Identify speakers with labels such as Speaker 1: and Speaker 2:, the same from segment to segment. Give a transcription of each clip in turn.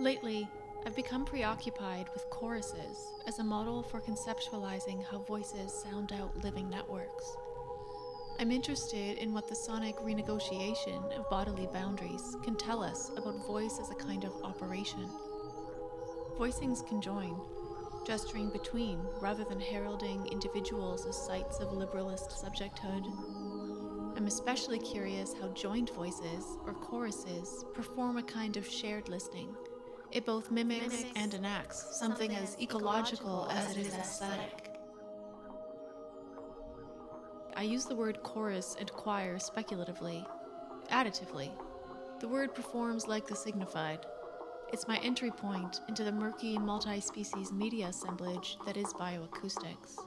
Speaker 1: Lately, I've become preoccupied with choruses as a model for conceptualizing how voices sound out living networks. I'm interested in what the sonic renegotiation of bodily boundaries can tell us about voice as a kind of operation. Voicings can join, gesturing between rather than heralding individuals as sites of liberalist subjecthood. I'm especially curious how joined voices, or choruses, perform a kind of shared listening. It both mimics and enacts something as ecological as it is aesthetic. I use the word chorus and choir speculatively, additively. The word performs like the signified. It's my entry point into the murky multi-species media assemblage that is bioacoustics.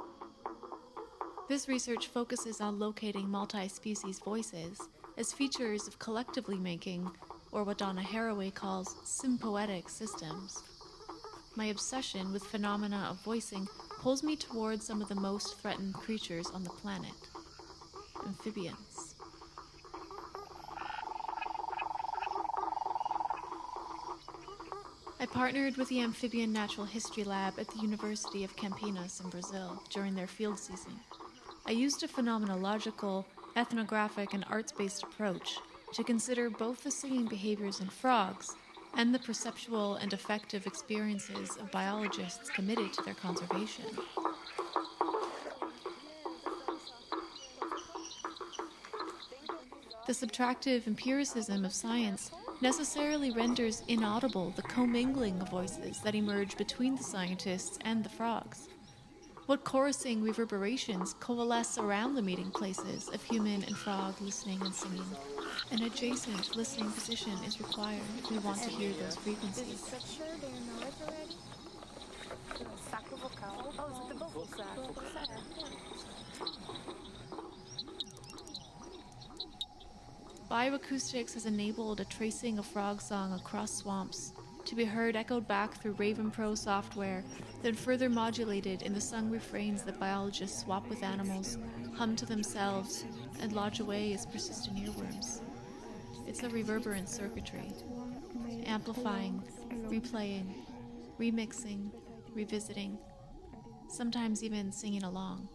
Speaker 1: This research focuses on locating multi-species voices as features of collectively making, or what Donna Haraway calls symbiotic systems. My obsession with phenomena of voicing pulls me towards some of the most threatened creatures on the planet, amphibians. I partnered with the Amphibian Natural History Lab at the University of Campinas in Brazil during their field season. I used a phenomenological, ethnographic, and arts-based approach to consider both the singing behaviors in frogs and the perceptual and affective experiences of biologists committed to their conservation. The subtractive empiricism of science necessarily renders inaudible the commingling of voices that emerge between the scientists and the frogs. What chorusing reverberations coalesce around the meeting places of human and frog listening and singing? An adjacent listening position is required if we want to hear those frequencies. Bioacoustics has enabled a tracing of frog song across swamps to be heard echoed back through Raven Pro software, then further modulated in the sung refrains that biologists swap with animals, hum to themselves, and lodge away as persistent earworms. It's a reverberant circuitry, amplifying, replaying, remixing, revisiting, sometimes even singing along.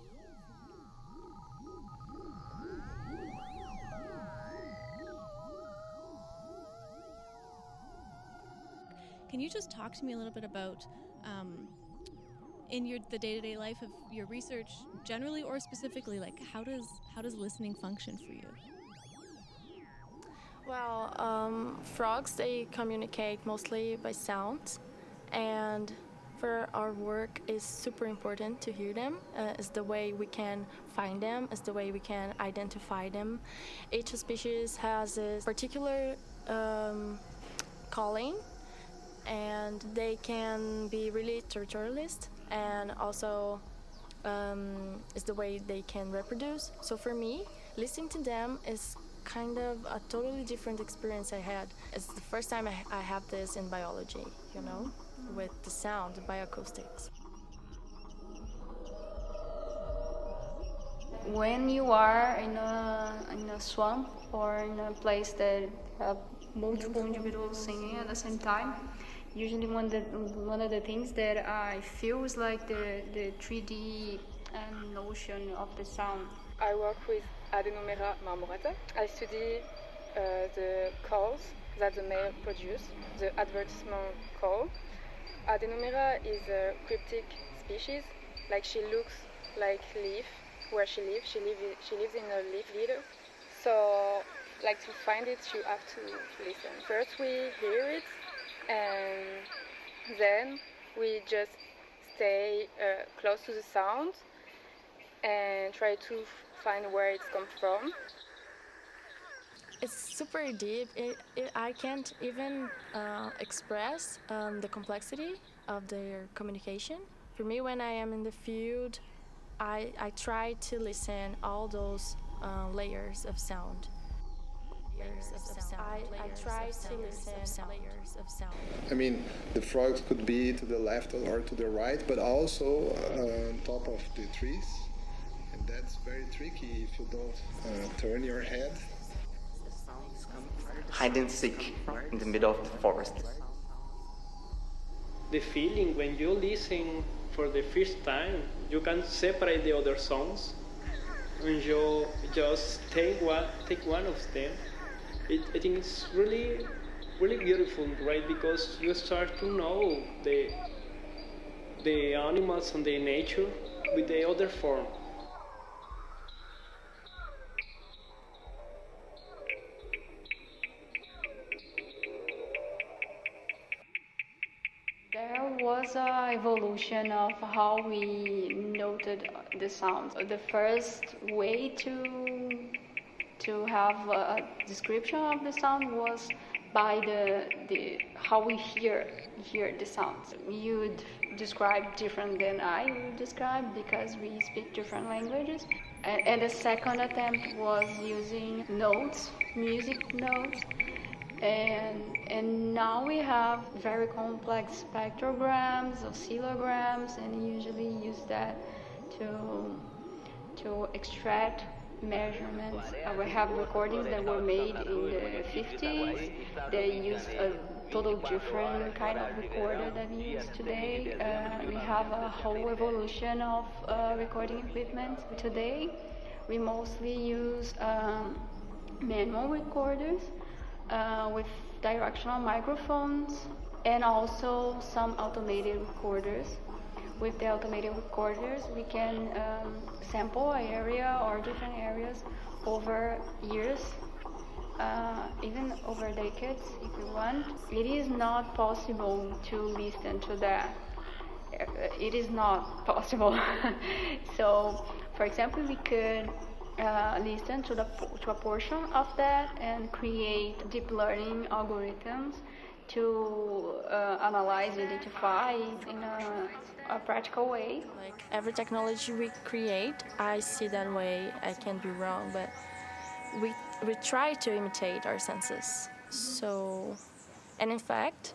Speaker 2: Can you just talk to me a little bit about in the day-to-day life of your research generally, or specifically, like how does listening function for you?
Speaker 3: Well, frogs, they communicate mostly by sound, and for our work it's super important to hear them. It's the way we can find them, it's the way we can identify them. Each species has a particular calling, and they can be really territorialist, and also is the way they can reproduce. So for me, listening to them is kind of a totally different experience I had. It's the first time I have this in biology, with the sound, the bioacoustics.
Speaker 4: When you are in a swamp or in a place that have multiple individuals singing at the same time, usually one of the things that I feel is like the 3D notion of the sound.
Speaker 5: I work with Adenomera marmorata. I study the calls that the male produce, the advertisement call. Adenomera is a cryptic species. Like, she looks like leaf where she lives. She lives in a leaf litter. So, like, to find it, you have to listen. First we hear it, and then we just stay close to the sound and try to find where it's come from.
Speaker 3: It's super deep. I can't even express the complexity of their communication. For me, when I am in the field, I try to listen all those layers of sound. I try to listen layers of sound.
Speaker 6: I mean, the frogs could be to the left or to the right, but also on top of the trees. And that's very tricky if you don't turn your head.
Speaker 7: Hide and seek in the middle of the forest. the feeling when you listen for the first time, you can separate the other songs and you just take one of them. I think it's really, really beautiful, right? Because you start to know the animals and the nature with the other form.
Speaker 4: There was a evolution of how we noted the sounds. The first way to have a description of the sound was by the how we hear the sounds. You would describe different than I would describe because we speak different languages. And the second attempt was using notes, music notes. And now we have very complex spectrograms, oscillograms, and usually use that to extract measurements. We have recordings that were made in the 50s. They used a total different kind of recorder than we use today. We have a whole evolution of recording equipment. Today, we mostly use manual recorders with directional microphones and also some automated recorders. With the automated recorders, we can sample an area or different areas over years, even over decades if you want. It is not possible to listen to that. It is not possible. So, for example, we could listen to a portion of that and create deep learning algorithms to analyze, identify in a practical way.
Speaker 3: Like every technology we create, I see that way. I can be wrong, but we try to imitate our senses. So, and in fact,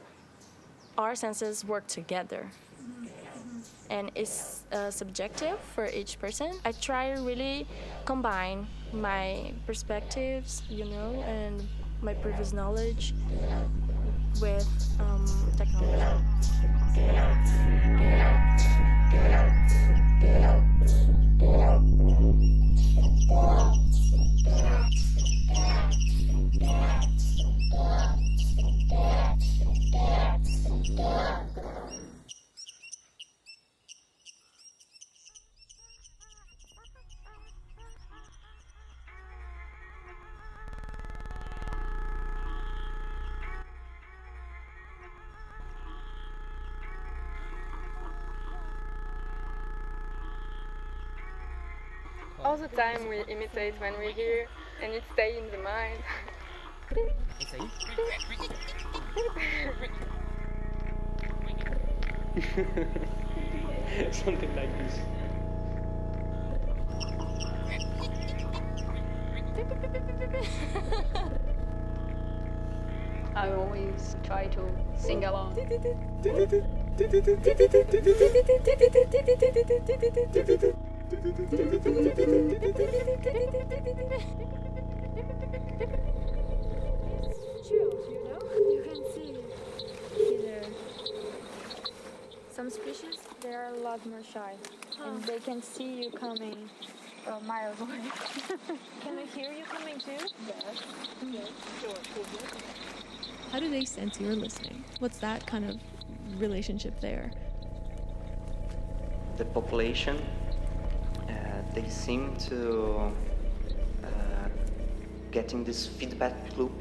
Speaker 3: our senses work together. And it's subjective for each person. I try to really combine my perspectives, and my previous knowledge with technology.
Speaker 5: All the time we imitate when we hear, and it stays in the mind.
Speaker 7: Something like this.
Speaker 4: I always try to sing along.
Speaker 3: You can see either some species they are a lot more shy, and they can see you coming miles away.
Speaker 2: Can they hear you coming too?
Speaker 3: Yes.
Speaker 2: How do they sense you're listening? What's that kind of relationship there?
Speaker 8: The population, they seem to getting this feedback loop.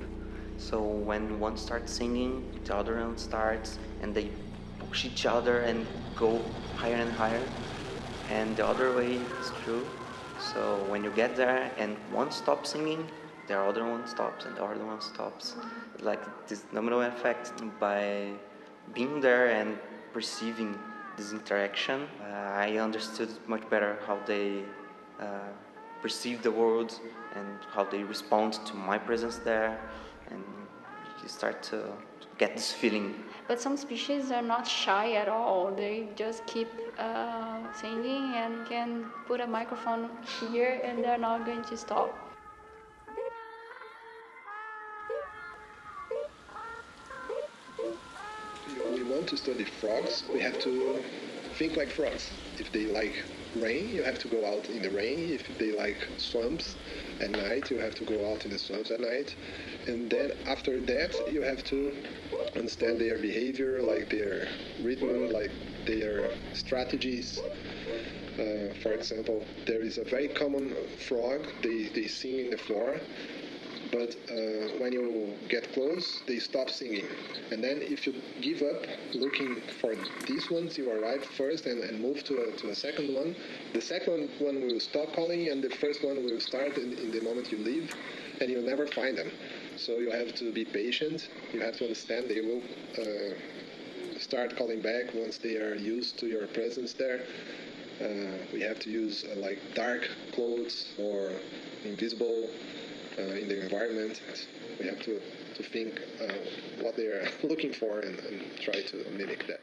Speaker 8: So when one starts singing, the other one starts, and they push each other and go higher and higher. And the other way is true. So when you get there and one stops singing, the other one stops and the other one stops. Like this domino effect. By being there and perceiving this interaction, I understood much better how they perceive the world and how they respond to my presence there, and you start to get this feeling.
Speaker 4: But some species are not shy at all. They just keep singing and can put a microphone here and they're not going to stop.
Speaker 6: We want want to study frogs, we have to think like frogs. If they like rain, you have to go out in the rain. If they like swamps at night, you have to go out in the swamps at night. And then after that, you have to understand their behavior, like their rhythm, like their strategies. For example, there is a very common frog, they sing in the floor, but when you get close, they stop singing. And then if you give up looking for these ones, you arrive first and move to a second one. The second one will stop calling, and the first one will start in the moment you leave, and you'll never find them. So you have to be patient. You have to understand they will start calling back once they are used to your presence there. We have to use like dark clothes or invisible in the environment. We have to think what they are looking for and try to mimic that.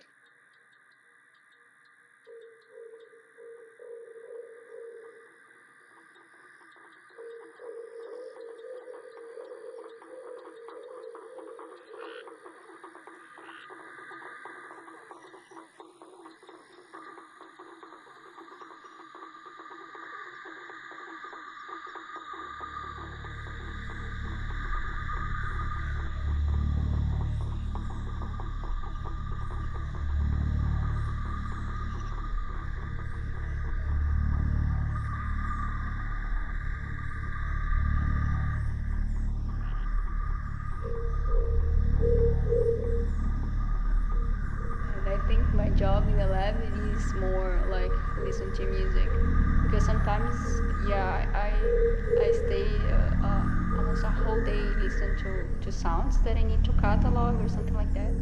Speaker 4: My job in the lab is more like listen to music, because sometimes I stay almost a whole day listen to sounds that I need to catalog or something like that.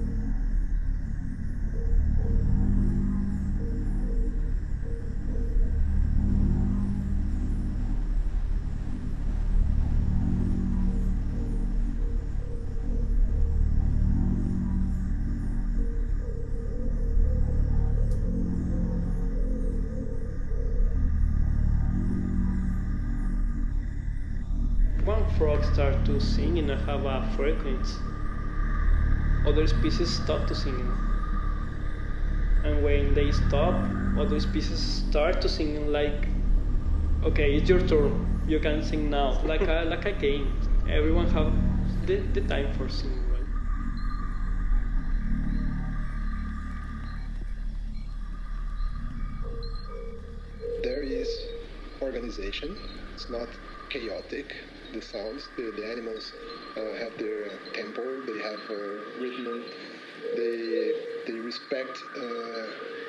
Speaker 7: One frog starts to sing and have a frequency. Other species stop to sing. And when they stop, other species start to sing like, okay, it's your turn. You can sing now, like a game. Everyone have the time for singing, right?
Speaker 6: There is organization. It's not chaotic. The sounds, the animals have their tempo, they have rhythm, they respect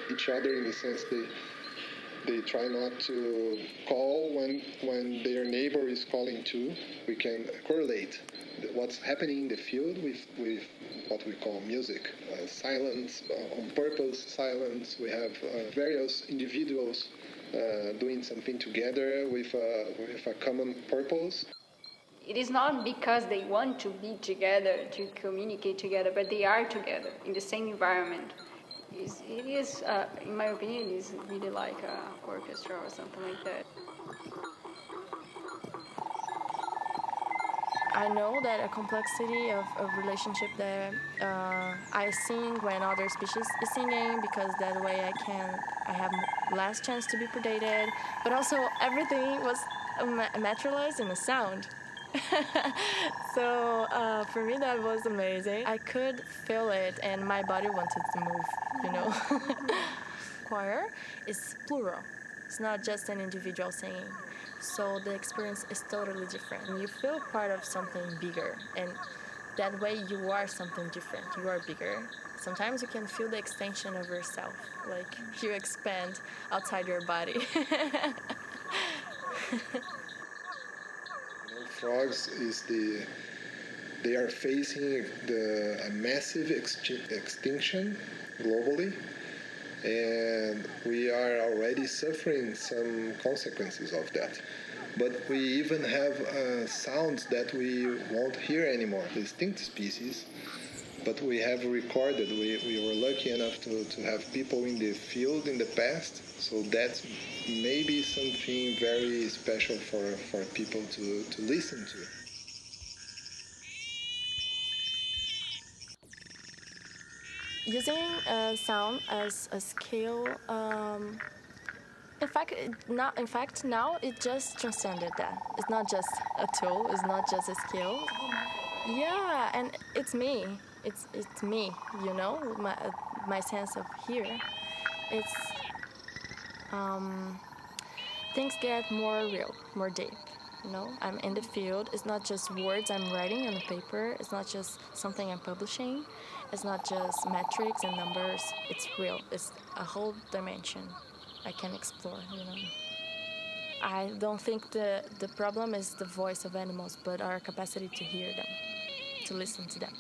Speaker 6: each other in the sense they try not to call when their neighbor is calling too. We can correlate what's happening in the field with what we call music. Silence, on purpose silence. We have various individuals doing something together with a common purpose.
Speaker 4: It is not because they want to be together, to communicate together, but they are together in the same environment. It is, in my opinion, it is really like an orchestra or something like that.
Speaker 3: I know that a complexity of relationship that I sing when other species is singing, because that way I have less chance to be predated, but also everything was materialized in a sound. So for me that was amazing. I could feel it and my body wanted to move, you know. Choir is plural. It's not just an individual singing. So the experience is totally different. You feel part of something bigger, and that way you are something different. You are bigger. Sometimes you can feel the extension of yourself, like you expand outside your body.
Speaker 6: Frogs they are facing a massive extinction globally, and we are already suffering some consequences of that. But we even have sounds that we won't hear anymore, distinct species, but we have recorded. We were lucky enough to have people in the field in the past, so that's maybe something very special for people to listen to.
Speaker 3: using sound as a skill. In fact, now it just transcended that. It's not just a tool. It's not just a skill. Yeah, and it's me. It's me. You know, my sense of here. It's things get more real, more deep. You know, I'm in the field. It's not just words I'm writing on the paper. It's not just something I'm publishing. It's not just metrics and numbers. It's real. It's a whole dimension I can explore, you know. I don't think the problem is the voice of animals, but our capacity to hear them, to listen to them.